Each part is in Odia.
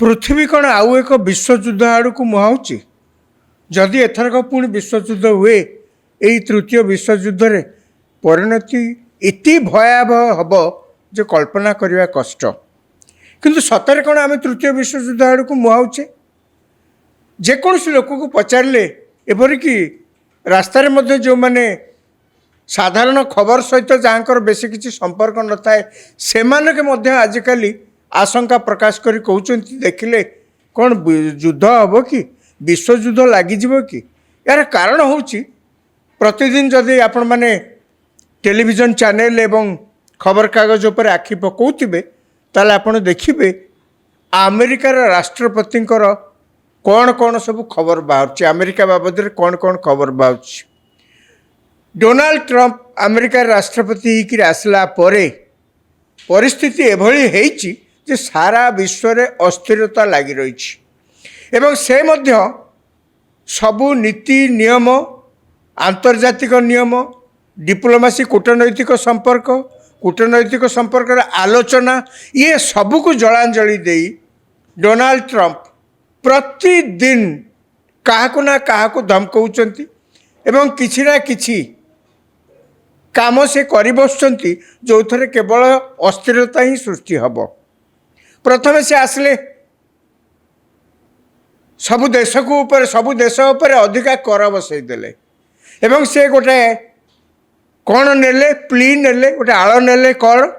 पृथ्वी कौन आउ एक विश्वयुद्ध आड़ को मुहाऊँच जदि एथरक पुणी विश्वयुद्ध हुए यही तृतीय विश्वयुद्ध रे परिणति इति भयावह हम जो कल्पना करने कष्ट किंतु सतरे कौन आम तृतीय विश्वयुद्ध आड़ को मुहाऊचे जेकोसी लोक को पचारे एपरिक रास्तार मध्य जो मैंने साधारण खबर सहित जहाँकर बेसी किसी संपर्क न थाए से आजिकल आशंका प्रकाश कर कहते देखिले कौन युद्ध हम कि विश्वयुद्ध लगिज कि यार कारण हूँ प्रतिदिन जदि आपण मैंने टेलीविजन चैनल एवं खबर कागज उपर आखि पकाउथिबे ताले आपण देखिबे अमेरिकार राष्ट्रपति कौन कौन सब खबर बाहर अमेरिका बाबद कौन कौन खबर बाहर डोनाल्ड ट्रंप अमेरिका राष्ट्रपति होकर आसला परे परिस्थिति एभली होईची जे सारा विश्व रे अस्थिरता लगी रही एवं से मध्य सबु नीति नियम आंतर्जातिक नियम डिप्लोमेसी कूटनैतिक संपर्क आलोचना ये सबको जलांजलि दे डोनाल्ड ट्रंप प्रतिदिन काहाकु ना काहाकु धमकाउचंती एवं किछि ना किछि काम से करि बसचंती जो थरे केवल अस्थिरता ही सृष्टि हब। प्रथमे से आसले सबु देश उपर अधिका कर बसई देले एवं से गोटे कौन नेले प्ली नेले गोटे आड़ नेले कौन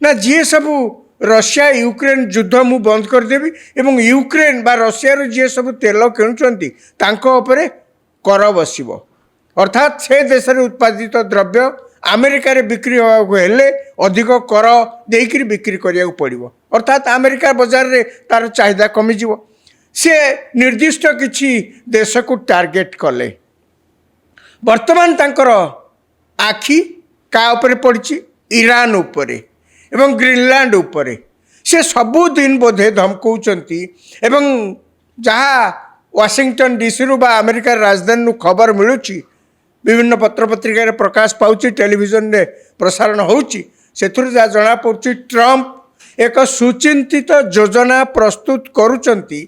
ना जी सबू रशिया यूक्रेन युद्ध मु बंद करदेवी एवं यूक्रेन बा रशिया जी सब तेल किणुचंती तांको उपरे कर बसिबो अर्थात से देश रे उत्पादित द्रव्य अमेरिका रे बिक्री हेले अधिक कर देकर बिक्री करिया पड़िबो अर्थात अमेरिका बाजार रे तार चाहिदा कमिजिवो से निर्दिष्ट किछि देश को टार्गेट कले वर्तमान तांकर आखि का उपरे पड़छि ईरान उपरे एवं ग्रीनलैंड उपरे से सबु दिन बोधे धमकाउचंती एवं जहाँ वाशिंगटन डीसी रु बा अमेरिका राजधानी खबर मिलुची विभिन्न पत्र पत्रिका प्रकाश पाउची टेलीविजन रे प्रसारण होउची सेथुर जा जना पड़ुची ट्रंप एक सुचिंतित योजना प्रस्तुत करुचंती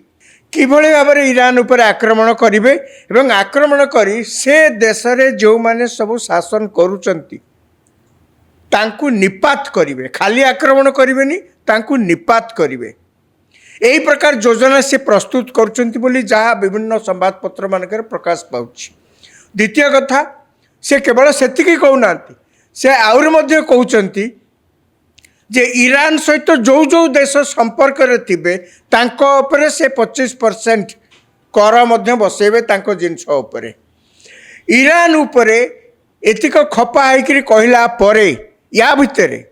किभली भाव में ईरान उपर आक्रमण करिवे एवं आक्रमण करी से देश रे जो माने सब शासन करुचंती तांकु निपात करिवे खाली आक्रमण करिवेनी तांकु निपात करिवे एही प्रकार योजना से प्रस्तुत करुचंती बोली जहाँ विभिन्न संवादपत्र मानकर प्रकाश पाउची। द्वितीय कथा से केवल सेतिकी कहूना से आउर मध्य कहउचंती जे ईरान सहित जो जो देश संपर्क रे थिबे तांको उपरे से 25% कर मध्य बसेबे तांको जिनस उपरे ईरान उपरे एतिक खपा होकर कहला परे या भितरे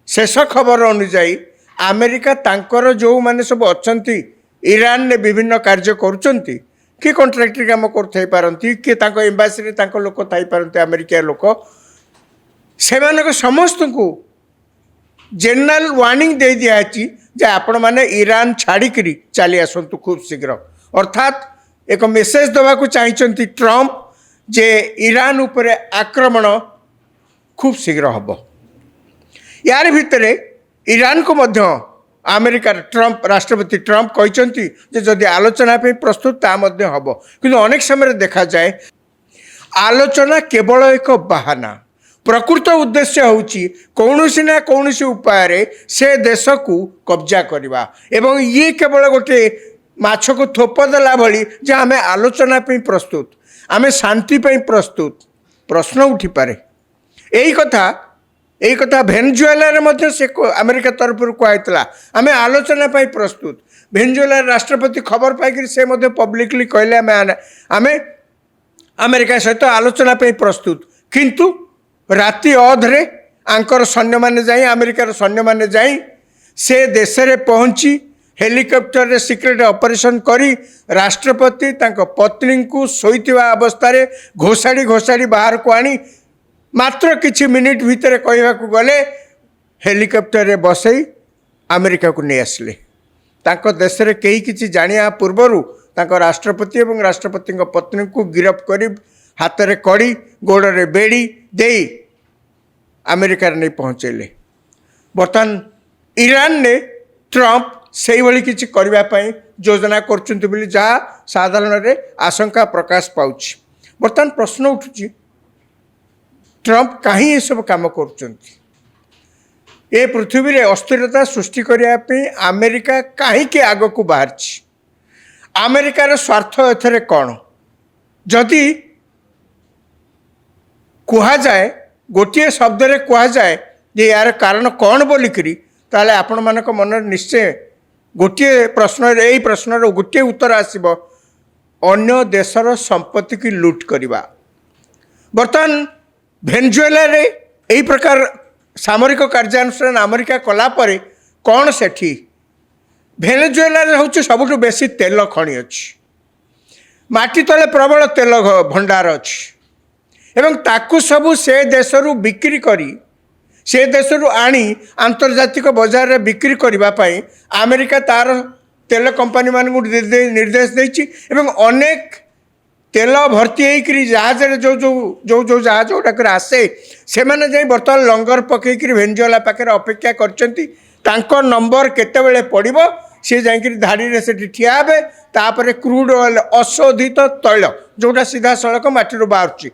शेष खबर अनुजाई अमेरिका तांकर जो माने सब अच्छंती ईरान ने विभिन्न कार्य करुचंती किए कॉन्ट्राक्टर काम करथाई किए तांको एम्बासी रे तांको लोक थाई पारंती अमेरिका लोक से समस्त को जनरल वार्निंग दे दिया जे आपण माने ईरान छाड़िकी चली आसतु खूब शीघ्र अर्थात एक मेसेज देवाक चाहिए ट्रंप जे ईरान उपरे आक्रमण खूब शीघ्र हम यार भितरे ईरान को मध्य अमेरिका ट्रंप राष्ट्रपति ट्रंप कहते जे जदि आलोचना पे प्रस्तुत ता मध्य हम किंतु अनेक समय देखा जाए आलोचना केवल एक बहाना प्रकृत उद्देश्य होची कौनसी ना कौनसी उपाय रे से देश को कब्जा करवा एवं ये केवल गोटे माछ को थोप देला भली जे आमे आलोचना पे प्रस्तुत आमे शांति पे प्रस्तुत प्रश्न उठी पारे यही कथा भेनेजुएला रे मध्य से अमेरिका तरफ कहला आमे आलोचना पे प्रस्तुत भेनेजुएला राष्ट्रपति खबर पाई से मध्य पब्लिकली कहले आमे अमेरिका सहित आलोचना पे प्रस्तुत किंतु राति अधरे आंकर सैन्य माने जाई अमेरिकार सैन्य माने जाई से देश रे पहुंची हेलिकॉप्टर रे सिक्रेट ऑपरेशन करी राष्ट्रपति तांको पत्नी को सोईतिवा अवस्था रे घोषाड़ी बाहर को आनी मात्र किछि मिनिट भितर कहवा को गले हेलिकॉप्टर रे बसई अमेरिका को नहीं आसले तांको देश रे कई किछि जानिया पूर्वरु तांको राष्ट्रपति एवं राष्ट्रपति पत्नी को गिरफ्त करी हाथ रे कड़ी गोड़ रे बेड़ी दे अमेरिका नहीं पहुँचेले बर्तमान ईरान ने ट्रंप ସେଇଭଳି କିଛି କରିବା ପାଇଁ ଯୋଜନା କରୁଛନ୍ତି ବୋଲି ଯାହା ସାଧାରଣରେ ଆଶଙ୍କା ପ୍ରକାଶ ପାଉଛି। ବର୍ତ୍ତମାନ ପ୍ରଶ୍ନ ଉଠୁଛି ଟ୍ରମ୍ପ କାହିଁ ଏସବୁ କାମ କରୁଛନ୍ତି? ଏ ପୃଥିବୀରେ ଅସ୍ଥିରତା ସୃଷ୍ଟି କରିବା ପାଇଁ ଆମେରିକା କାହିଁକି ଆଗକୁ ବାହାରିଛି? ଆମେରିକାର ସ୍ୱାର୍ଥ ଏଥିରେ କ'ଣ? ଯଦି କୁହାଯାଏ, ଗୋଟିଏ ଶବ୍ଦରେ କୁହାଯାଏ ଯେ ଏହାର କାରଣ କ'ଣ ବୋଲିକିରି, ତାହେଲେ ଆପଣମାନଙ୍କ ମନରେ ନିଶ୍ଚୟ ଗୋଟିଏ ପ୍ରଶ୍ନରେ, ଏଇ ପ୍ରଶ୍ନର ଗୋଟିଏ ଉତ୍ତର ଆସିବ, ଅନ୍ୟ ଦେଶର ସମ୍ପତ୍ତିକି ଲୁଟ୍ କରିବା। ବର୍ତ୍ତମାନ ଭେନେଜୁଏଲାରେ ଏହି ପ୍ରକାର ସାମରିକ କାର୍ଯ୍ୟାନୁଷ୍ଠାନ ଆମେରିକା କଲା ପରେ କ'ଣ ସେଠି? ଭେନେଜୁଏଲାରେ ହେଉଛି ସବୁଠୁ ବେଶୀ ତେଲ ଖଣି ଅଛି, ମାଟି ତଳେ ପ୍ରବଳ ତେଲ ଭଣ୍ଡାର ଅଛି ଏବଂ ତାକୁ ସବୁ ସେ ଦେଶରୁ ବିକ୍ରି କରି, ସେ ଦେଶରୁ ଆଣି ଆନ୍ତର୍ଜାତିକ ବଜାରରେ ବିକ୍ରି କରିବା ପାଇଁ ଆମେରିକା ତା'ର ତେଲ କମ୍ପାନୀମାନଙ୍କୁ ନିର୍ଦ୍ଦେଶ ଦେଇଛି ଏବଂ ଅନେକ ତେଲ ଭର୍ତ୍ତି ହେଇକରି ଜାହାଜରେ ଯେଉଁ ଜାହାଜ ଗୁଡ଼ାକରେ ଆସେ, ସେମାନେ ଯାଇ ବର୍ତ୍ତମାନ ଲଙ୍ଗର ପକାଇକରି ଭେନେଜୁଏଲା ପାଖରେ ଅପେକ୍ଷା କରିଛନ୍ତି। ତାଙ୍କ ନମ୍ବର କେତେବେଳେ ପଡ଼ିବ ସେ ଯାଇକରି ଧାଡ଼ିରେ ସେଠି ଠିଆ ହେବେ। ତାପରେ କ୍ରୁଡ୍ ଅଏଲ୍, ଅଶୋଧିତ ତୈଳ ଯେଉଁଟା ସିଧାସଳଖ ମାଟିରୁ ବାହାରୁଛି,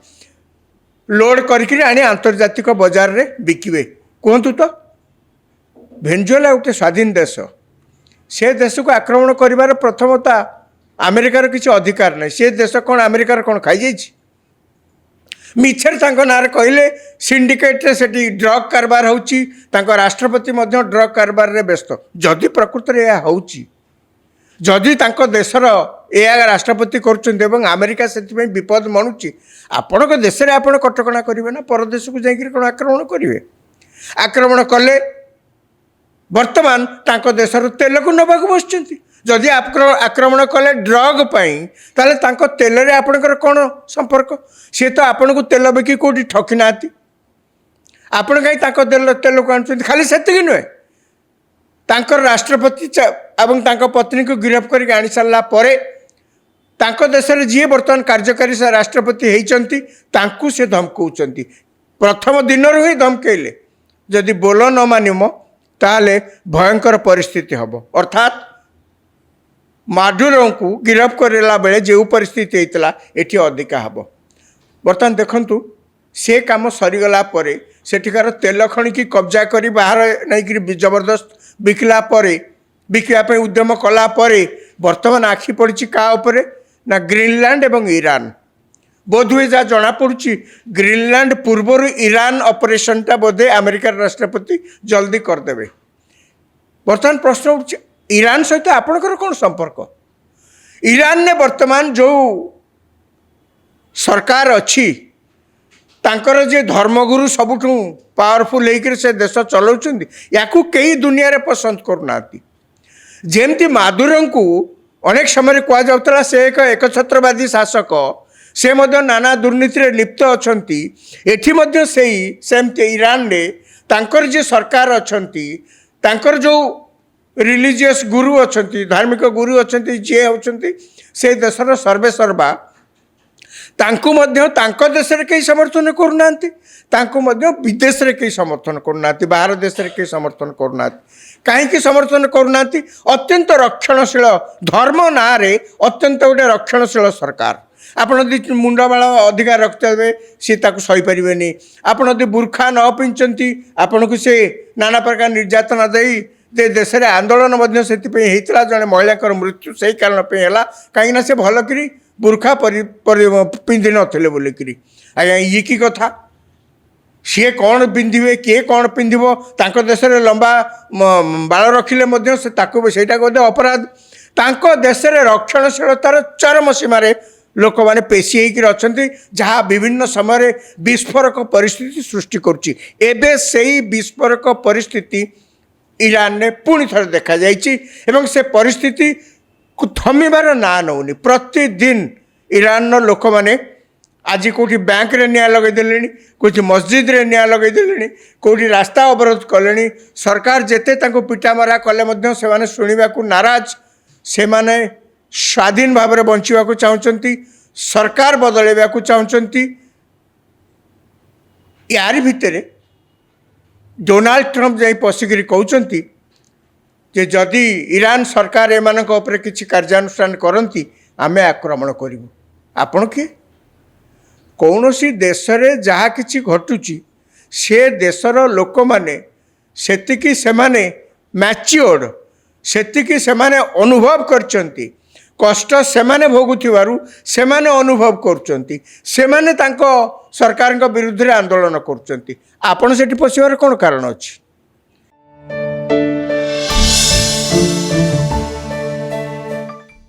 ଲୋଡ୍ କରିକି ଆଣି ଆନ୍ତର୍ଜାତିକ ବଜାରରେ ବିକିବେ। କୁହନ୍ତୁ ତ, ଭେନେଜୁଏଲା ଗୋଟେ ସ୍ୱାଧୀନ ଦେଶ, ସେ ଦେଶକୁ ଆକ୍ରମଣ କରିବାର ପ୍ରଥମତଃ ଆମେରିକାର କିଛି ଅଧିକାର ନାହିଁ। ସେ ଦେଶ କ'ଣ ଆମେରିକାର କ'ଣ ଖାଇଯାଇଛି? ମିଛରେ ତାଙ୍କ ନାଁରେ କହିଲେ ସିଣ୍ଡିକେଟ୍ରେ ସେଠି ଡ୍ରଗ୍ କାରବାର ହେଉଛି, ତାଙ୍କ ରାଷ୍ଟ୍ରପତି ମଧ୍ୟ ଡ୍ରଗ୍ କାରବାରରେ ବ୍ୟସ୍ତ। ଯଦି ପ୍ରକୃତରେ ଏହା ହେଉଛି, ଯଦି ତାଙ୍କ ଦେଶର ଏହା ରାଷ୍ଟ୍ରପତି କରୁଛନ୍ତି ଏବଂ ଆମେରିକା ସେଥିପାଇଁ ବିପଦ ମଣୁଛି, ଆପଣଙ୍କ ଦେଶରେ ଆପଣ କଟକଣା କରିବେ ନା ପରଦେଶକୁ ଯାଇକରି କ'ଣ ଆକ୍ରମଣ କରିବେ? ଆକ୍ରମଣ କଲେ ବର୍ତ୍ତମାନ ତାଙ୍କ ଦେଶର ତେଲକୁ ନେବାକୁ ବସିଛନ୍ତି। ଯଦି ଆକ୍ରମଣ କଲେ ଡ୍ରଗ୍ ପାଇଁ, ତାହେଲେ ତାଙ୍କ ତେଲରେ ଆପଣଙ୍କର କ'ଣ ସମ୍ପର୍କ? ସିଏ ତ ଆପଣଙ୍କୁ ତେଲ ବିକି କେଉଁଠି ଠକି ନାହାନ୍ତି, ଆପଣ କାହିଁ ତାଙ୍କ ତେଲକୁ ଆଣୁଛନ୍ତି? ଖାଲି ସେତିକି ନୁହେଁ, ତାଙ୍କର ରାଷ୍ଟ୍ରପତି ଏବଂ ତାଙ୍କ ପତ୍ନୀକୁ ଗିରଫ କରିକି ଆଣି ସାରିଲା ପରେ ତାଙ୍କ ଦେଶରେ ଯିଏ ବର୍ତ୍ତମାନ କାର୍ଯ୍ୟକାରୀ ରାଷ୍ଟ୍ରପତି ହେଇଛନ୍ତି ତାଙ୍କୁ ସେ ଧମକଉଛନ୍ତି। ପ୍ରଥମ ଦିନରୁ ହିଁ ଧମକେଇଲେ, ଯଦି ବୋଲ ନ ମାନିବ ତାହେଲେ ଭୟଙ୍କର ପରିସ୍ଥିତି ହେବ। ଅର୍ଥାତ୍ ମାଡୁରୋଙ୍କୁ ଗିରଫ କରିଲା ବେଳେ ଯେଉଁ ପରିସ୍ଥିତି ହେଇଥିଲା ଏଠି ଅଧିକା ହେବ। ବର୍ତ୍ତମାନ ଦେଖନ୍ତୁ, ସେ କାମ ସରିଗଲା ପରେ ସେଠିକାର ତେଲ ଖଣିକି କବ୍ଜା କରି ବାହାର ନେଇକରି ଜବରଦସ୍ତ ବିକିବା ପାଇଁ ଉଦ୍ୟମ କଲା ପରେ ବର୍ତ୍ତମାନ ଆଖି ପଡ଼ିଛି କାହା ଉପରେ? ନା ଗ୍ରୀନଲ୍ୟାଣ୍ଡ ଏବଂ ଇରାନ। ବୋଧହୁଏ ଯାହା ଜଣାପଡ଼ୁଛି, ଗ୍ରୀନଲ୍ୟାଣ୍ଡ ପୂର୍ବରୁ ଇରାନ ଅପରେସନଟା ବୋଧେ ଆମେରିକାର ରାଷ୍ଟ୍ରପତି ଜଲ୍ଦି କରିଦେବେ। ବର୍ତ୍ତମାନ ପ୍ରଶ୍ନ ଉଠୁଛି, ଇରାନ ସହିତ ଆପଣଙ୍କର କ'ଣ ସମ୍ପର୍କ? ଇରାନରେ ବର୍ତ୍ତମାନ ଯେଉଁ ସରକାର ଅଛି, ତାଙ୍କର ଯେ ଧର୍ମଗୁରୁ ସବୁଠୁ ପାୱାରଫୁଲ୍ ହେଇକରି ସେ ଦେଶ ଚଲାଉଛନ୍ତି, ୟାକୁ କେହି ଦୁନିଆରେ ପସନ୍ଦ କରୁନାହାନ୍ତି। ଯେମିତି ମାଦୁରୋଙ୍କୁ ଅନେକ ସମୟରେ କୁହାଯାଉଥିଲା ସେ ଏକ ଏକଛତ୍ରବାଦୀ ଶାସକ, ସେ ମଧ୍ୟ ନାନା ଦୁର୍ନୀତିରେ ଲିପ୍ତ ଅଛନ୍ତି, ଏଠି ମଧ୍ୟ ସେମିତି ଇରାନରେ ତାଙ୍କର ଯିଏ ସରକାର ଅଛନ୍ତି, ତାଙ୍କର ଯେଉଁ ରିଲିଜିୟସ୍ ଗୁରୁ ଅଛନ୍ତି, ଧାର୍ମିକ ଗୁରୁ ଅଛନ୍ତି, ଯିଏ ହେଉଛନ୍ତି ସେ ଦେଶର ସର୍ବେସର୍ବା, ତାଙ୍କୁ ମଧ୍ୟ ତାଙ୍କ ଦେଶରେ କେହି ସମର୍ଥନ କରୁନାହାନ୍ତି, ତାଙ୍କୁ ମଧ୍ୟ ବିଦେଶରେ କେହି ସମର୍ଥନ କରୁନାହାନ୍ତି, ବାହାର ଦେଶରେ କେହି ସମର୍ଥନ କରୁନାହାନ୍ତି। କାହିଁକି ସମର୍ଥନ କରୁନାହାନ୍ତି? ଅତ୍ୟନ୍ତ ରକ୍ଷଣଶୀଳ, ଧର୍ମ ନାଁରେ ଅତ୍ୟନ୍ତ ଗୋଟେ ରକ୍ଷଣଶୀଳ ସରକାର। ଆପଣ ଯଦି ମୁଣ୍ଡବାଳ ଅଧିକା ରଖିଦେବେ ସିଏ ତାକୁ ସହିପାରିବେନି। ଆପଣ ଯଦି ବୁର୍ଖା ନ ପିନ୍ଧୁଛନ୍ତି ଆପଣଙ୍କୁ ସେ ନାନା ପ୍ରକାର ନିର୍ଯାତନା ଦେଇ ଦେଶରେ ଆନ୍ଦୋଳନ ମଧ୍ୟ ସେଥିପାଇଁ ହେଇଥିଲା। ଜଣେ ମହିଳାଙ୍କର ମୃତ୍ୟୁ ସେହି କାରଣ ପାଇଁ ହେଲା, କାହିଁକିନା ସେ ଭଲକିରି ବୁର୍ଖା ପିନ୍ଧି ନଥିଲେ ବୋଲିକିରି। ଆଜ୍ଞା, ଇଏ କି କଥା? ସିଏ କ'ଣ ପିନ୍ଧିବେ, କିଏ କ'ଣ ପିନ୍ଧିବ? ତାଙ୍କ ଦେଶରେ ଲମ୍ବା ବାଳ ରଖିଲେ ମଧ୍ୟ ସେ ତାକୁ ସେଇଟାକୁ ମଧ୍ୟ ଅପରାଧ। ତାଙ୍କ ଦେଶରେ ରକ୍ଷଣଶୀଳତାର ଚରମ ସୀମାରେ ଲୋକମାନେ ପେଶୀ ହେଇକିରି ଅଛନ୍ତି, ଯାହା ବିଭିନ୍ନ ସମୟରେ ବିସ୍ଫୋରକ ପରିସ୍ଥିତି ସୃଷ୍ଟି କରୁଛି। ଏବେ ସେଇ ବିସ୍ଫୋରକ ପରିସ୍ଥିତି ଇରାନରେ ପୁଣି ଥରେ ଦେଖାଯାଇଛି ଏବଂ ସେ ପରିସ୍ଥିତିକୁ ଥମିବାର ନାଁ ନେଉନି। ପ୍ରତିଦିନ ଇରାନର ଲୋକମାନେ ଆଜି କେଉଁଠି ବ୍ୟାଙ୍କରେ ନିଆଁ ଲଗାଇଦେଲେଣି, କେଉଁଠି ମସଜିଦରେ ନିଆଁ ଲଗାଇଦେଲେଣି, କେଉଁଠି ରାସ୍ତା ଅବରୋଧ କଲେଣି। ସରକାର ଯେତେ ତାଙ୍କୁ ପିଟାମରା କଲେ ମଧ୍ୟ ସେମାନେ ଶୁଣିବାକୁ ନାରାଜ। ସେମାନେ ସ୍ୱାଧୀନ ଭାବରେ ବଞ୍ଚିବାକୁ ଚାହୁଁଛନ୍ତି, ସରକାର ବଦଳାଇବାକୁ ଚାହୁଁଛନ୍ତି। ୟାରି ଭିତରେ ଡୋନାଲ୍ଡ ଟ୍ରମ୍ପ ଯାଇ ପଶିକିରି କହୁଛନ୍ତି ଯେ ଯଦି ଇରାନ ସରକାର ଏମାନଙ୍କ ଉପରେ କିଛି କାର୍ଯ୍ୟାନୁଷ୍ଠାନ କରନ୍ତି ଆମେ ଆକ୍ରମଣ କରିବୁ। ଆପଣ କିଏ? କୌଣସି ଦେଶରେ ଯାହା କିଛି ଘଟୁଛି ସେ ଦେଶର ଲୋକମାନେ ସେତିକି ସେମାନେ ମ୍ୟାଚିଓର୍ଡ, ସେତିକି ସେମାନେ ଅନୁଭବ କରିଛନ୍ତି, କଷ୍ଟ ସେମାନେ ଭୋଗୁଥିବାରୁ ସେମାନେ ଅନୁଭବ କରୁଛନ୍ତି, ସେମାନେ ତାଙ୍କ ସରକାରଙ୍କ ବିରୁଦ୍ଧରେ ଆନ୍ଦୋଳନ କରୁଛନ୍ତି। ଆପଣ ସେଠି ପଶିବାର କ'ଣ କାରଣ ଅଛି?